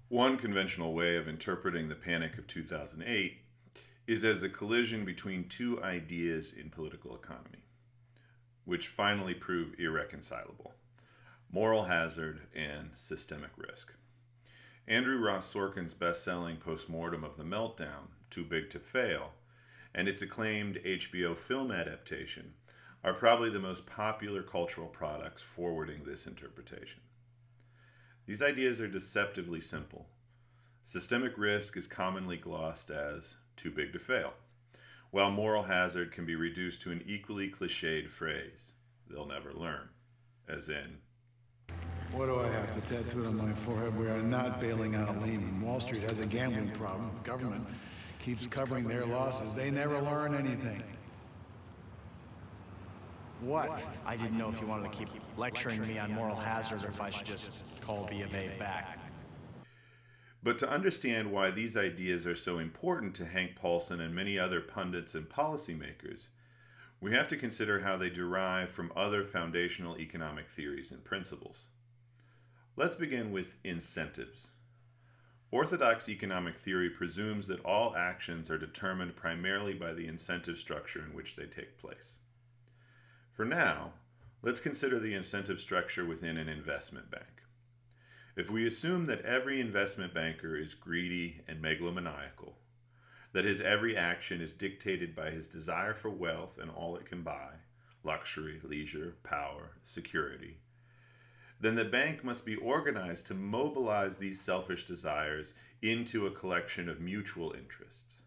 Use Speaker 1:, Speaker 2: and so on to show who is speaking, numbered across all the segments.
Speaker 1: One conventional way of interpreting the Panic of 2008 is as a collision between two ideas in political economy, which finally prove irreconcilable: moral hazard and systemic risk. Andrew Ross Sorkin's best selling postmortem of The Meltdown, Too Big to Fail, and its acclaimed HBO film adaptation are probably the most popular cultural products forwarding this interpretation. These ideas are deceptively simple. Systemic risk is commonly glossed as too big to fail, while moral hazard can be reduced to an equally cliched phrase: they'll never learn, as in,
Speaker 2: What do I have to tattoo it on my forehead? We are not bailing out Lehman. Wall Street has a gambling problem. The government keeps covering their losses. They never learn anything.
Speaker 3: What? I didn't know if you wanted to keep lecturing me on moral hazard or if I should just call B of A back.
Speaker 1: But to understand why these ideas are so important to Hank Paulson and many other pundits and policymakers, we have to consider how they derive from other foundational economic theories and principles. Let's begin with incentives. Orthodox economic theory presumes that all actions are determined primarily by the incentive structure in which they take place. For now, let's consider the incentive structure within an investment bank. If we assume that every investment banker is greedy and megalomaniacal, that his every action is dictated by his desire for wealth and all it can buy, luxury, leisure, power, security, then the bank must be organized to mobilize these selfish desires into a collection of mutual interests.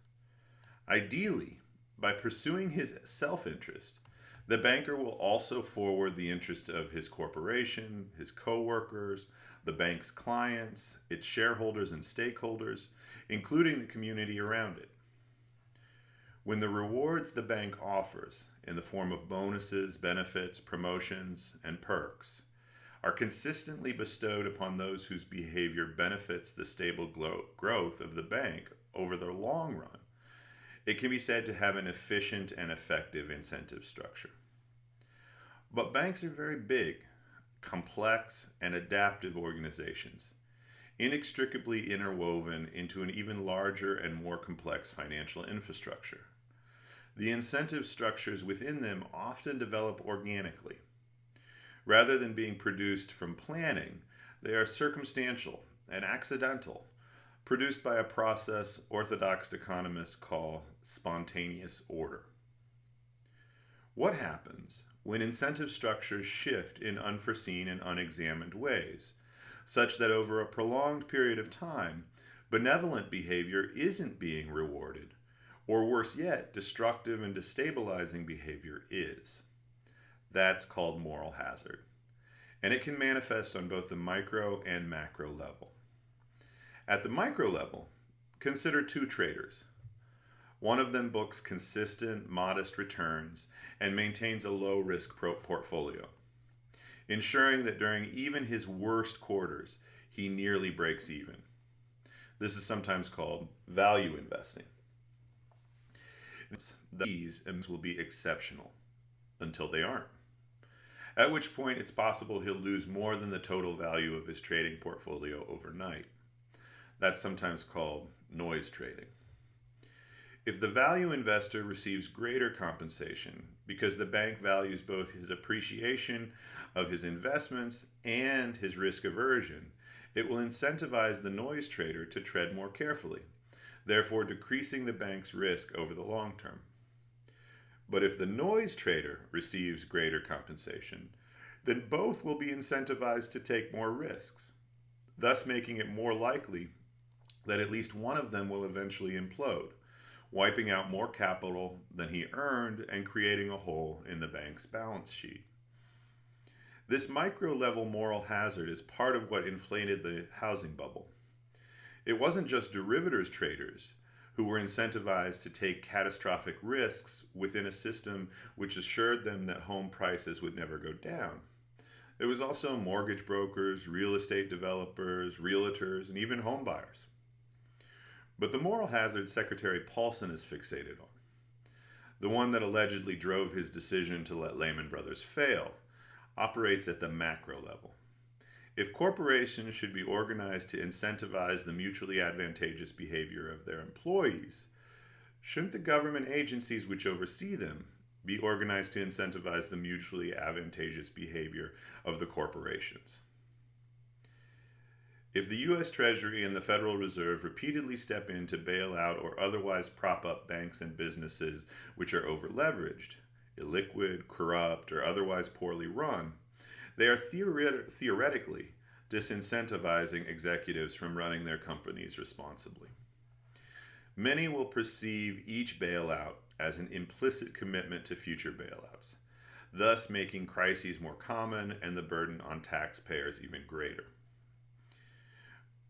Speaker 1: Ideally, by pursuing his self-interest, the banker will also forward the interests of his corporation, his co-workers, the bank's clients, its shareholders and stakeholders, including the community around it. When the rewards the bank offers, in the form of bonuses, benefits, promotions, and perks, are consistently bestowed upon those whose behavior benefits the stable growth of the bank over the long run, it can be said to have an efficient and effective incentive structure. But banks are very big, complex, and adaptive organizations, inextricably interwoven into an even larger and more complex financial infrastructure. The incentive structures within them often develop organically. Rather than being produced from planning, they are circumstantial and accidental, produced by a process orthodox economists call spontaneous order. What happens when incentive structures shift in unforeseen and unexamined ways, such that over a prolonged period of time, benevolent behavior isn't being rewarded, or worse yet, destructive and destabilizing behavior is? That's called moral hazard, and it can manifest on both the micro and macro level. At the micro level, consider two traders. One of them books consistent, modest returns and maintains a low-risk portfolio, ensuring that during even his worst quarters, he nearly breaks even. This is sometimes called value investing. These will be exceptional until they aren't, at which point it's possible he'll lose more than the total value of his trading portfolio overnight. That's sometimes called noise trading. If the value investor receives greater compensation because the bank values both his appreciation of his investments and his risk aversion, it will incentivize the noise trader to tread more carefully, therefore decreasing the bank's risk over the long term. But if the noise trader receives greater compensation, then both will be incentivized to take more risks, thus making it more likely that at least one of them will eventually implode, wiping out more capital than he earned and creating a hole in the bank's balance sheet. This micro-level moral hazard is part of what inflated the housing bubble. It wasn't just derivatives traders who were incentivized to take catastrophic risks within a system which assured them that home prices would never go down. It was also mortgage brokers, real estate developers, realtors, and even home buyers. But the moral hazard Secretary Paulson is fixated on, the one that allegedly drove his decision to let Lehman Brothers fail, operates at the macro level. If corporations should be organized to incentivize the mutually advantageous behavior of their employees, shouldn't the government agencies which oversee them be organized to incentivize the mutually advantageous behavior of the corporations? If the U.S. Treasury and the Federal Reserve repeatedly step in to bail out or otherwise prop up banks and businesses which are overleveraged, illiquid, corrupt, or otherwise poorly run, they are theoretically disincentivizing executives from running their companies responsibly. Many will perceive each bailout as an implicit commitment to future bailouts, thus making crises more common and the burden on taxpayers even greater.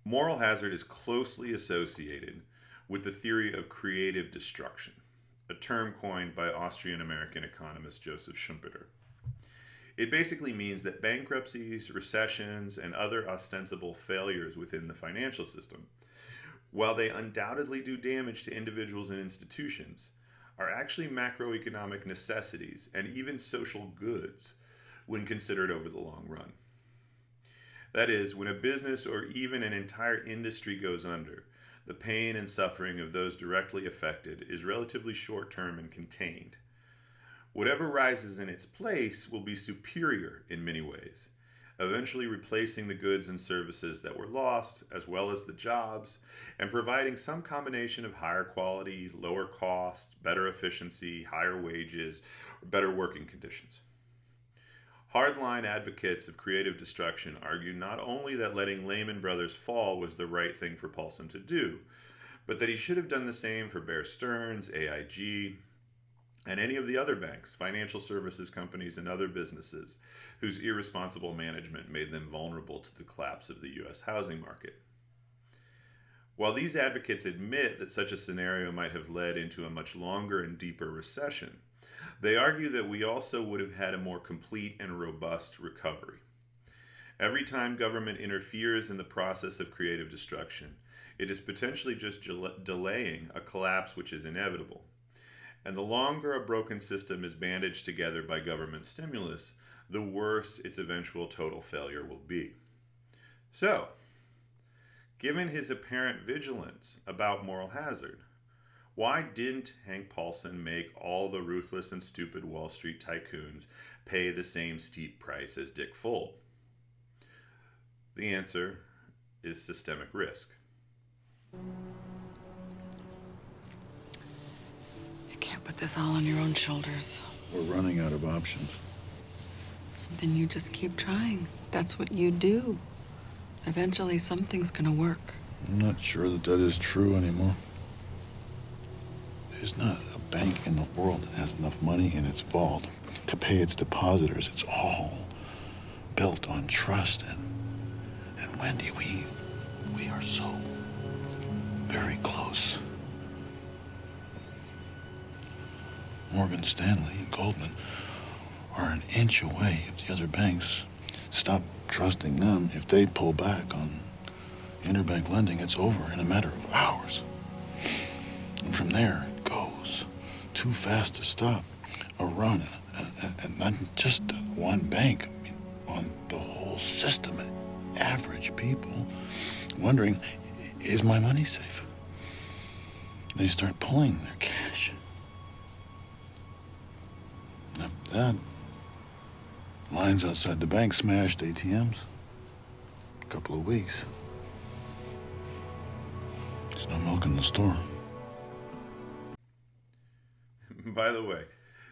Speaker 1: Moral hazard is closely associated with the theory of creative destruction, a term coined by Austrian-American economist Joseph Schumpeter. It basically means that bankruptcies, recessions, and other ostensible failures within the financial system, while they undoubtedly do damage to individuals and institutions, are actually macroeconomic necessities and even social goods when considered over the long run. That is, when a business or even an entire industry goes under, the pain and suffering of those directly affected is relatively short-term and contained. Whatever rises in its place will be superior in many ways, eventually replacing the goods and services that were lost, as well as the jobs, and providing some combination of higher quality, lower costs, better efficiency, higher wages, or better working conditions. Hardline advocates of creative destruction argue not only that letting Lehman Brothers fall was the right thing for Paulson to do, but that he should have done the same for Bear Stearns, AIG, and any of the other banks, financial services companies, and other businesses whose irresponsible management made them vulnerable to the collapse of the U.S. housing market. While these advocates admit that such a scenario might have led into a much longer and deeper recession, they argue that we also would have had a more complete and robust recovery. Every time government interferes in the process of creative destruction, it is potentially just delaying a collapse which is inevitable. And the longer a broken system is bandaged together by government stimulus, the worse its eventual total failure will be. So, given his apparent vigilance about moral hazard, why didn't Hank Paulson make all the ruthless and stupid Wall Street tycoons pay the same steep price as Dick Fuld? The answer is systemic risk.
Speaker 4: You can't put this all on your own shoulders.
Speaker 2: We're running out of options.
Speaker 4: Then you just keep trying. That's what you do. Eventually, something's gonna work.
Speaker 2: I'm not sure that is true anymore. There's not a bank in the world that has enough money in its vault to pay its depositors. It's all built on trust. And Wendy, we are so very close. Morgan Stanley and Goldman are an inch away. If the other banks stop trusting them, if they pull back on interbank lending, it's over in a matter of hours. And from there, it goes too fast to stop. A run, and not just one bank, I mean, on the whole system. Average people wondering, is my money safe? They start pulling their cash. And after that, lines outside the bank smashed ATMs. A couple of weeks. There's no milk in the store.
Speaker 1: By the way,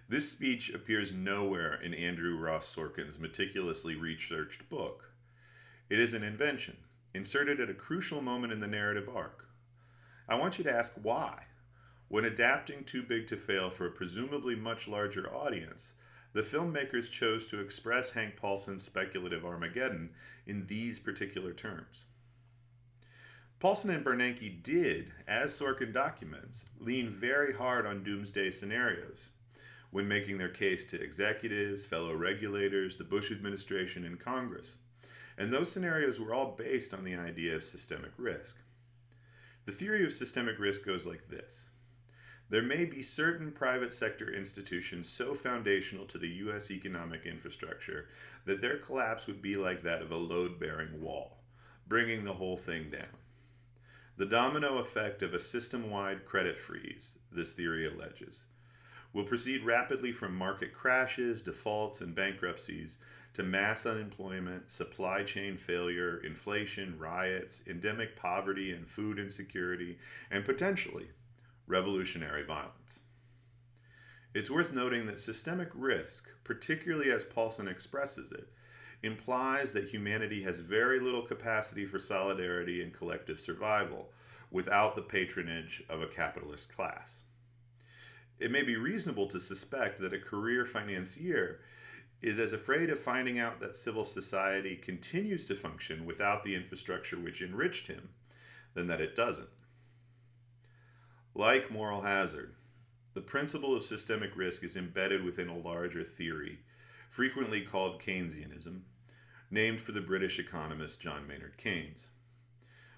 Speaker 1: this speech appears nowhere in Andrew Ross Sorkin's meticulously researched book. It is an invention, inserted at a crucial moment in the narrative arc. I want you to ask why. When adapting Too Big to Fail for a presumably much larger audience, the filmmakers chose to express Hank Paulson's speculative Armageddon in these particular terms. Paulson and Bernanke did, as Sorkin documents, lean very hard on doomsday scenarios when making their case to executives, fellow regulators, the Bush administration, and Congress. And those scenarios were all based on the idea of systemic risk. The theory of systemic risk goes like this. There may be certain private sector institutions so foundational to the U.S. economic infrastructure that their collapse would be like that of a load bearing wall, bringing the whole thing down. The domino effect of a system wide credit freeze, this theory alleges, will proceed rapidly from market crashes, defaults, and bankruptcies to mass unemployment, supply chain failure, inflation, riots, endemic poverty and food insecurity, and potentially revolutionary violence. It's worth noting that systemic risk, particularly as Paulson expresses it, implies that humanity has very little capacity for solidarity and collective survival without the patronage of a capitalist class. It may be reasonable to suspect that a career financier is as afraid of finding out that civil society continues to function without the infrastructure which enriched him than that it doesn't. Like moral hazard, the principle of systemic risk is embedded within a larger theory, frequently called Keynesianism, named for the British economist John Maynard Keynes.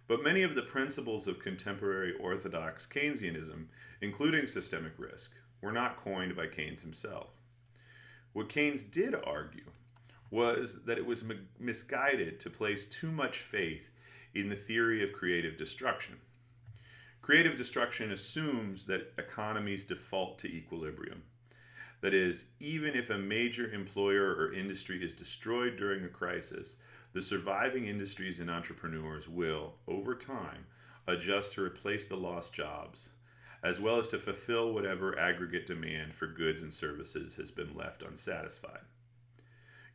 Speaker 1: But many of the principles of contemporary orthodox Keynesianism, including systemic risk, were not coined by Keynes himself. What Keynes did argue was that it was misguided to place too much faith in the theory of creative destruction. Creative destruction assumes that economies default to equilibrium. That is, even if a major employer or industry is destroyed during a crisis, the surviving industries and entrepreneurs will, over time, adjust to replace the lost jobs, as well as to fulfill whatever aggregate demand for goods and services has been left unsatisfied.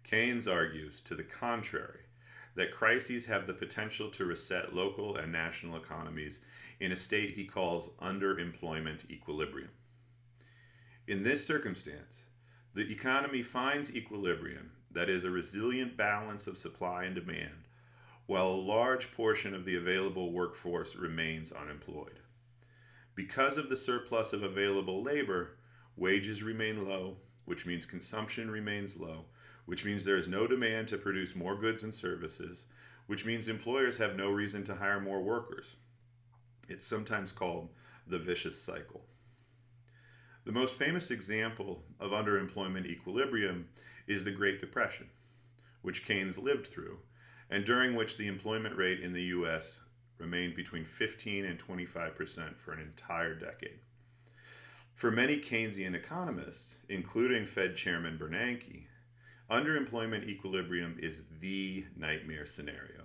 Speaker 1: Keynes argues, to the contrary, that crises have the potential to reset local and national economies in a state he calls underemployment equilibrium. In this circumstance, the economy finds equilibrium, that is, a resilient balance of supply and demand, while a large portion of the available workforce remains unemployed. Because of the surplus of available labor, wages remain low, which means consumption remains low, which means there is no demand to produce more goods and services, which means employers have no reason to hire more workers. It's sometimes called the vicious cycle. The most famous example of underemployment equilibrium is the Great Depression, which Keynes lived through, and during which the employment rate in the U.S. remained between 15 and 25% for an entire decade. For many Keynesian economists, including Fed Chairman Bernanke, underemployment equilibrium is the nightmare scenario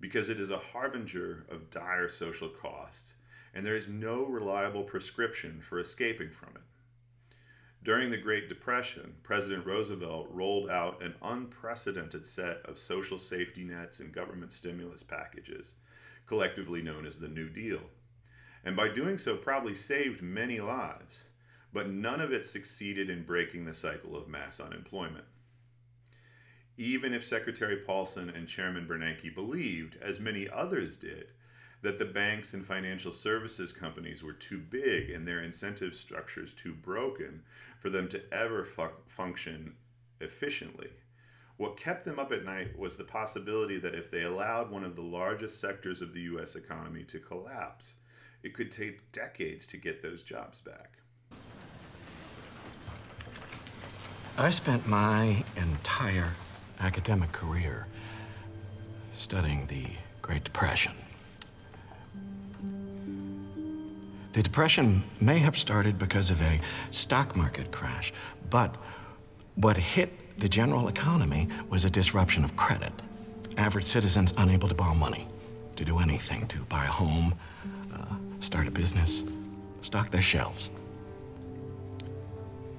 Speaker 1: because it is a harbinger of dire social costs, and there is no reliable prescription for escaping from it. During the Great Depression, President Roosevelt rolled out an unprecedented set of social safety nets and government stimulus packages, collectively known as the New Deal, and by doing so probably saved many lives, but none of it succeeded in breaking the cycle of mass unemployment. Even if Secretary Paulson and Chairman Bernanke believed, as many others did, that the banks and financial services companies were too big and their incentive structures too broken for them to ever function efficiently, what kept them up at night was the possibility that if they allowed one of the largest sectors of the U.S. economy to collapse, it could take decades to get those jobs back.
Speaker 5: I spent my entire academic career studying the Great Depression. The Depression may have started because of a stock market crash, but what hit the general economy was a disruption of credit. Average citizens unable to borrow money, to do anything, to buy a home, start a business, stock their shelves.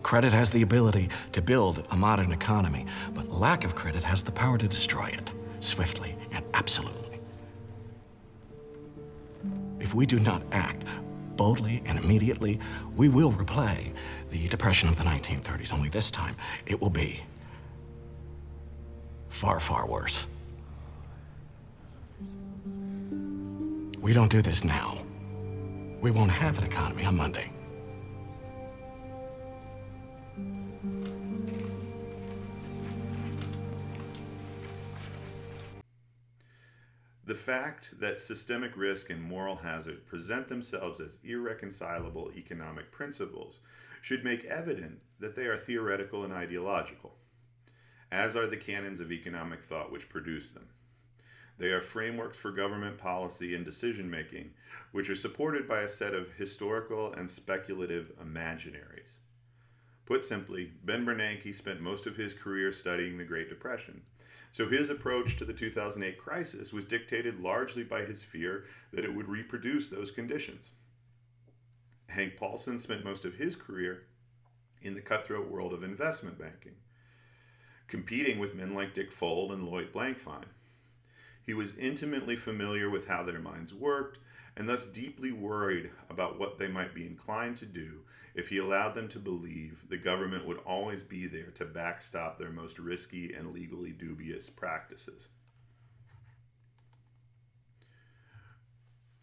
Speaker 5: Credit has the ability to build a modern economy, but lack of credit has the power to destroy it, swiftly and absolutely. If we do not act boldly and immediately, we will replay the Depression of the 1930s, only this time it will be far, far worse. We don't do this now, we won't have an economy on Monday.
Speaker 1: The fact that systemic risk and moral hazard present themselves as irreconcilable economic principles should make evident that they are theoretical and ideological, as are the canons of economic thought which produce them. They are frameworks for government policy and decision making, which are supported by a set of historical and speculative imaginaries. Put simply, Ben Bernanke spent most of his career studying the Great Depression, so his approach to the 2008 crisis was dictated largely by his fear that it would reproduce those conditions. Hank Paulson spent most of his career in the cutthroat world of investment banking, competing with men like Dick Fuld and Lloyd Blankfein. He was intimately familiar with how their minds worked, and thus deeply worried about what they might be inclined to do if he allowed them to believe the government would always be there to backstop their most risky and legally dubious practices.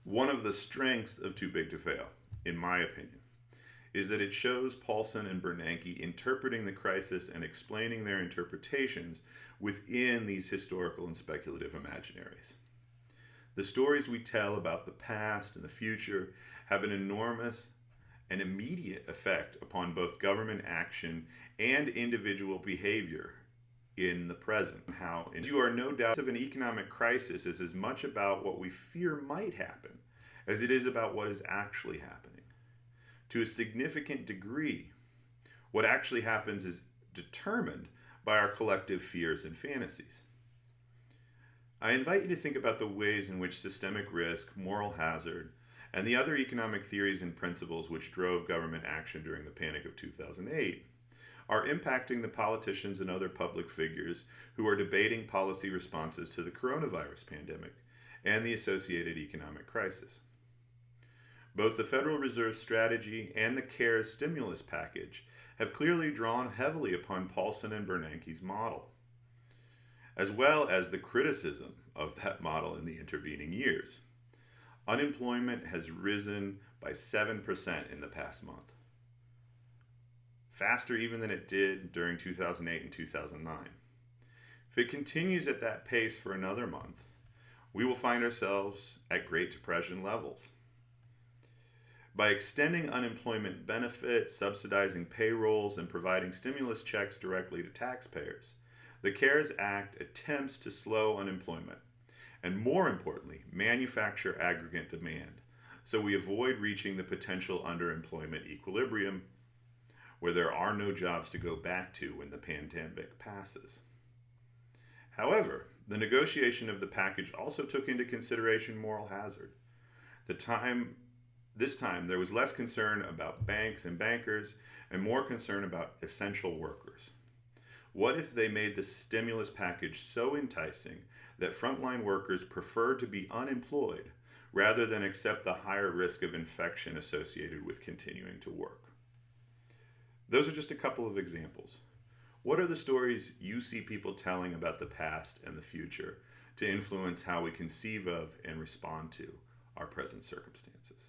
Speaker 1: One of the strengths of Too Big to Fail, in my opinion, is that it shows Paulson and Bernanke interpreting the crisis and explaining their interpretations within these historical and speculative imaginaries. The stories we tell about the past and the future have an enormous and immediate effect upon both government action and individual behavior in the present. How you are no doubt of an economic crisis is as much about what we fear might happen as it is about what is actually happening. To a significant degree, what actually happens is determined by our collective fears and fantasies. I invite you to think about the ways in which systemic risk, moral hazard, and the other economic theories and principles which drove government action during the Panic of 2008 are impacting the politicians and other public figures who are debating policy responses to the coronavirus pandemic and the associated economic crisis. Both the Federal Reserve strategy and the CARES stimulus package have clearly drawn heavily upon Paulson and Bernanke's model, as well as the criticism of that model in the intervening years. Unemployment has risen by 7% in the past month, faster even than it did during 2008 and 2009. If it continues at that pace for another month, we will find ourselves at Great Depression levels. By extending unemployment benefits, subsidizing payrolls, and providing stimulus checks directly to taxpayers, the CARES Act attempts to slow unemployment and, more importantly, manufacture aggregate demand so we avoid reaching the potential underemployment equilibrium where there are no jobs to go back to when the pandemic passes. However, the negotiation of the package also took into consideration moral hazard. This time, there was less concern about banks and bankers and more concern about essential workers. What if they made the stimulus package so enticing that frontline workers preferred to be unemployed rather than accept the higher risk of infection associated with continuing to work? Those are just a couple of examples. What are the stories you see people telling about the past and the future to influence how we conceive of and respond to our present circumstances?